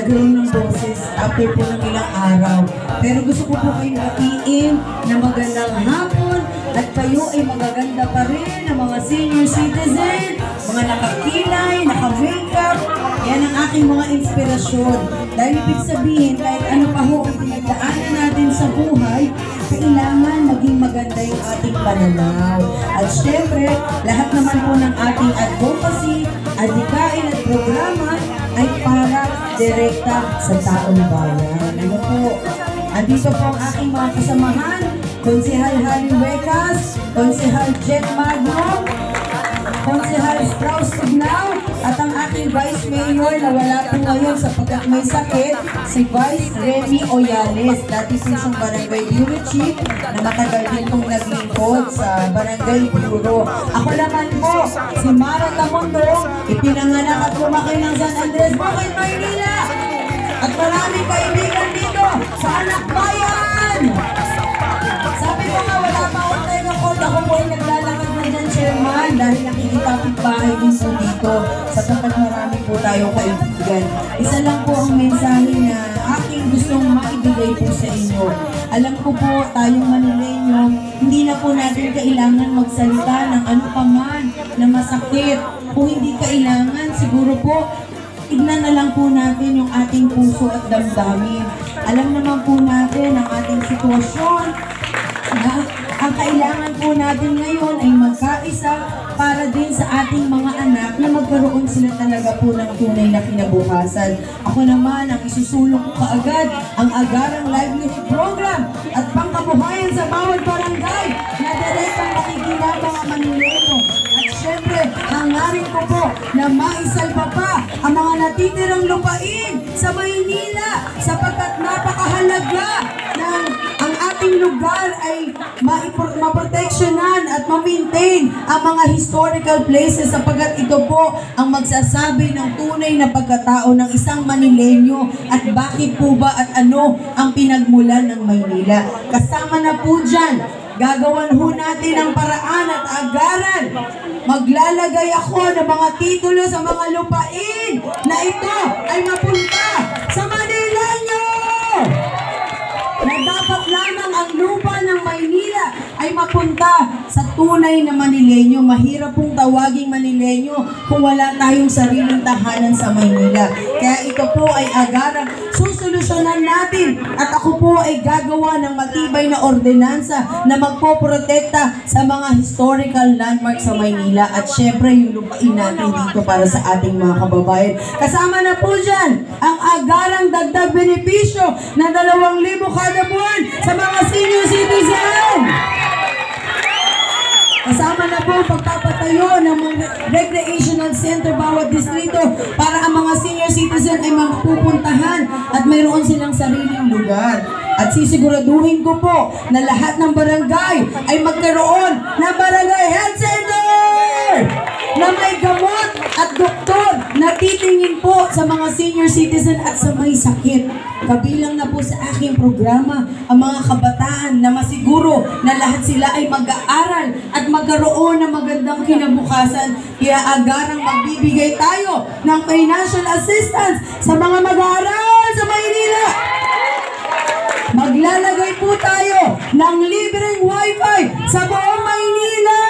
nagkaroon ng boses after po ng ilang araw. Pero gusto ko po kayong hatiin na magandang hapon at kayo ay magaganda pa rin ng mga senior citizen, mga nakakilay, naka-makeup. Yan ang aking mga inspirasyon. Dahil ibig sabihin, kahit ano pa ho ang pinagdaanan natin sa buhay, kailangan maging maganda yung ating pananaw. At syempre, lahat naman po ng ating advocacy, adhikain at programa ay para direkta sa taong bayan. Ano po? Andito po ang aking mga kasamahan, Konsehal Harry Huecas, Konsehal Jet Magno, Konsehal Strauss Tugnao, at ang aking Vice Mayor na wala po ngayon sapagkat may sakit, si Vice Remy Oyales, dati po siyang Barangay Bureau Chief na matagal din pong naglingkod sa Barangay Bureau. Ako naman po, si Mara Tamundo, ipinanganak at lumaki ng San Andres, Bukid, Maynila. At maraming kaibigan dito sa Anak Bayan. Sabi ko nga, wala pa akong tayo code. Ako po ay naglalakad na dyan, Chairman, dahil nakikitapit bahay din po dito sapagkat marami po tayong kaibigan. Isa lang po ang mensahe na aking gustong maibigay po sa inyo. Alam ko po, tayong Manileño, hindi na po natin kailangan magsalita ng ano pa man na masakit. Kung hindi kailangan, siguro po, tignan na lang po natin yung ating puso at damdamin. Alam naman po natin ang ating sitwasyon na ang kailangan po natin ngayon ay magkaisa para din sa ating mga anak na magkaroon sila talaga po ng tunay na kinabukasan. Ako naman, ang isusulong ko kaagad ang Agarang Livelihood Program at pangkabuhayan sa bawat barangay na direktang makikinang mga Manileño. Siyempre, hangarin ko po na maisalba pa ang mga natitirang lupain sa Maynila sapagkat napakahalaga ng ang ating lugar ay maproteksyonan at ma-maintain ang mga historical places sapagkat ito po ang magsasabi ng tunay na pagkatao ng isang Manileño at bakit po ba at ano ang pinagmulan ng Maynila. Kasama na po dyan, gagawan ho natin ang paraan at agaran. Maglalagay ako ng mga titulo sa mga lupain na ito ay mapunta sa Manileño. Na dapat lamang ang lupa ng Maynila ay mapunta sa tunay na Manileño. Mahirap pong tawaging Manileño kung wala tayong sariling tahanan sa Maynila. Kaya ito po ay agarang susolusyonan natin at ako po ay gagawa ng matibay na ordinansa na magpoprotekta sa mga historical landmarks sa Maynila at syempre yung lupain natin dito para sa ating mga kababayan. Kasama na po dyan ang agarang dagdag benepisyo na 2,000 kada buwan sa mga senior citizen. Kasama na po pagpapatayo ng mga recreational center bawat distrito para ang mga senior citizen ay mapupuntahan at mayroon silang sariling lugar. At sisiguraduhin ko po na lahat ng barangay ay magkaroon ng barangay health center na may gamot at doktor na titingin po sa mga senior citizen at sa may sakit. Kabilang na po sa aking programa ang mga kabataan na masiguro na lahat sila ay mag-aaral at magkaroon ng magandang kinabukasan. Kaya agarang magbibigay tayo ng financial assistance sa mga mag-aaral sa Maynila. Maglalagay po tayo ng libreng wifi sa buong Maynila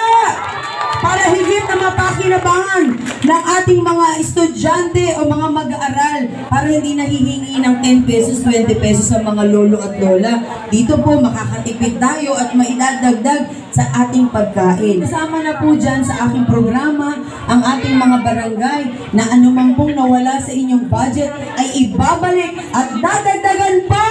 para higit na mapakinabangan ng ating mga estudyante o mga mag-aaral para hindi nahihingi ng 10 pesos, 20 pesos sa mga lolo at lola. Dito po makakatipid tayo at maidadagdag sa ating pagkain. Kasama na po dyan sa aking programa ang ating mga barangay na anumang pong nawala sa inyong budget ay ibabalik at dadagdagan pa!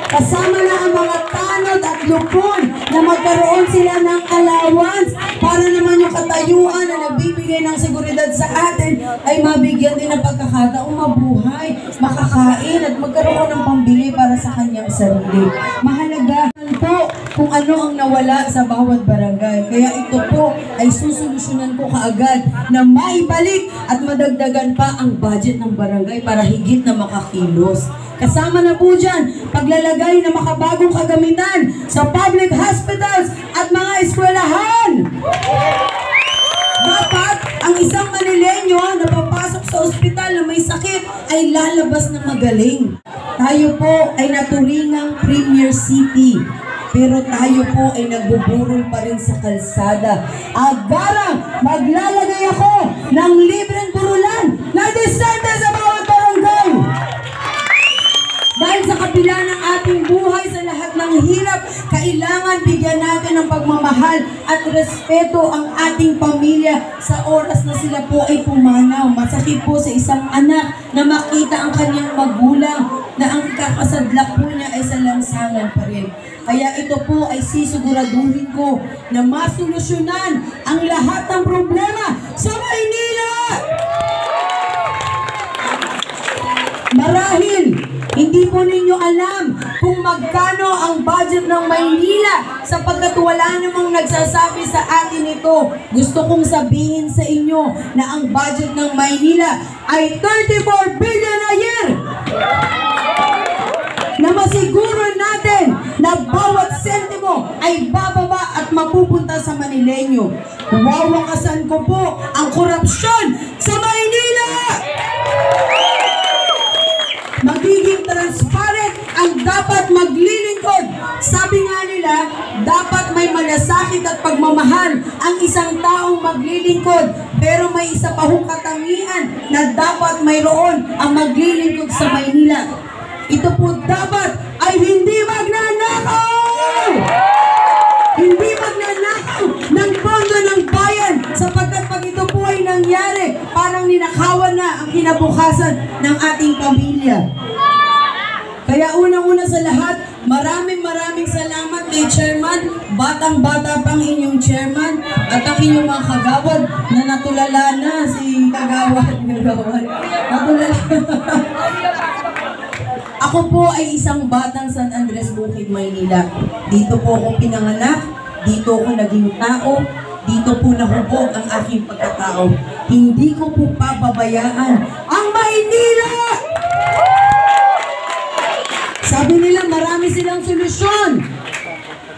Kasama na ang mga tanod at lupon na magkaroon sila ng allowance para naman yung katayuan na nagbibigay ng seguridad sa atin ay mabigyan din ng pagkakataong mabuhay, makakain at magkaroon ng pambili para sa kanyang sarili. Mahalaga po kung ano ang nawala sa bawat barangay. Kaya ito po ay susolusyonan ko kaagad na maibalik at madagdagan pa ang budget ng barangay para higit na makakilos. Kasama na po dyan, paglalagay ng makabagong kagamitan sa public hospitals at mga eskwelahan. Dapat ang isang Manileño na papasok sa sa ospital na may sakit ay lalabas na magaling. Tayo po ay naturingang Premier City. Pero tayo po ay nagbuburol pa rin sa kalsada. Agarang maglalagay ako ng libreng burulan na disente sa bawat barangay. Dahil sa kabila ng ating buhay sa lahat ng hirap, kailangan bigyan natin ng pagmamahal at respeto ang ating pamilya sa oras na sila po ay pumanaw. Masakit po sa isang anak na makita ang kanyang magulang na ang kakasadlak po niya ay sa lansangan pa rin. Kaya ito po ay sisiguraduhin ko na masolusyonan ang lahat ng problema sa Maynila! Marahil, hindi po ninyo alam kung magkano ang budget ng Maynila sapagkat wala namang nagsasabi sa atin ito. Gusto kong sabihin sa inyo na ang budget ng Maynila ay 34 billion a year! Na masiguro natin na bawat sentimo ay bababa at mapupunta sa Manileño. Wawakasan ko po ang korupsyon sa Maynila! Magiging transparent ang dapat maglilingkod. Sabi nga nila, dapat may malasakit at pagmamahal ang isang taong maglilingkod. Pero may isa pa hong katangian na dapat mayroon ang maglilingkod sa Maynila. Ito po dapat ay hindi magnanakaw! Hindi magnanakaw ng pondo ng bayan sapagkat pag ito po ay nangyari, parang ninakawan na ang kinabukasan ng ating pamilya. Kaya unang-una sa lahat, maraming salamat kay Chairman, batang-bata pang inyong Chairman, at ang inyong mga kagawad na natulala na si Kagawad. Natulala. Ako po ay isang batang San Andres Bukid, Maynila. Dito po ako pinanganak, dito ako naging tao, dito po nahubog ang aking pagkatao. Hindi ko po pababayaan ang Maynila! Sabi nila marami silang solusyon.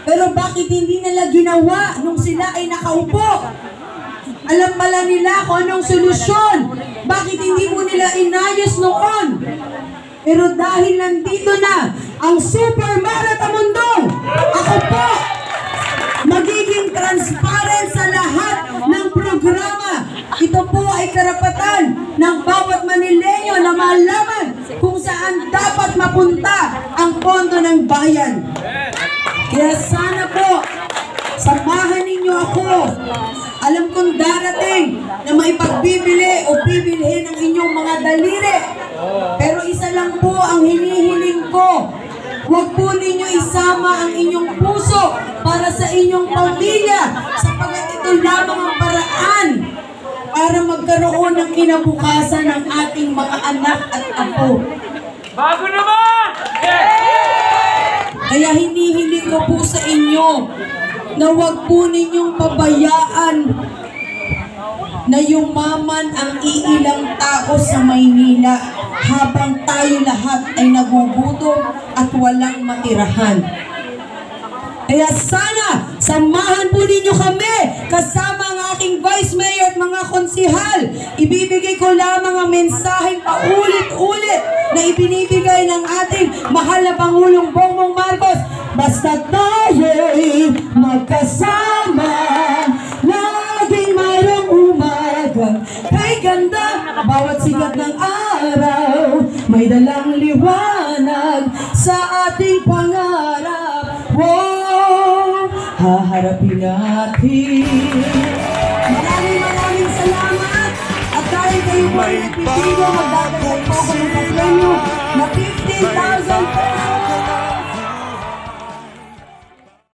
Pero bakit hindi nila ginawa nung sila ay nakaupo? Alam pala nila kung anong solusyon. Bakit hindi mo nila inayos noon? Pero dahil nandito na ang Super Maratamundong, ako po magiging transparent sa lahat ng programa. Ito po ay karapatan ng bawat Manileño na malaman kung saan dapat mapunta ang pondo ng bayan. Kaya sana po, samahan ninyo ako. Alam kong darating na maipagbibili o bibilhin ang inyong mga daliri. Pero isa lang po ang hinihiling ko. Huwag po ninyo isama ang inyong puso para sa inyong pamilya sapagkat ito lamang ang paraan para magkaroon ng kinabukasan ng ating mga anak at apo. Bago naman! Kaya hinihiling ko po sa inyo na huwag po ninyong pabayaan na yumaman ang iilang tao sa Maynila habang tayo lahat ay nagugutom at walang matirahan. Kaya sana, samahan po ninyo kami kasama ang aking Vice Mayor at mga konsihal. Ibibigay ko lamang ang mensaheng paulit-ulit na ibinibigay ng ating mahal na Pangulong Bongbong Marcos. Basta tayo'y magkasama, laging mayroong umagang kay ganda. Bawat sikat ng araw, may dalang liwanag sa ating pangarap. Wow, haharapin natin. Maraming salamat. At dahil kayo po ay nagpipilo, magdadagdag po ako ng papremyo na 50,000 pesos.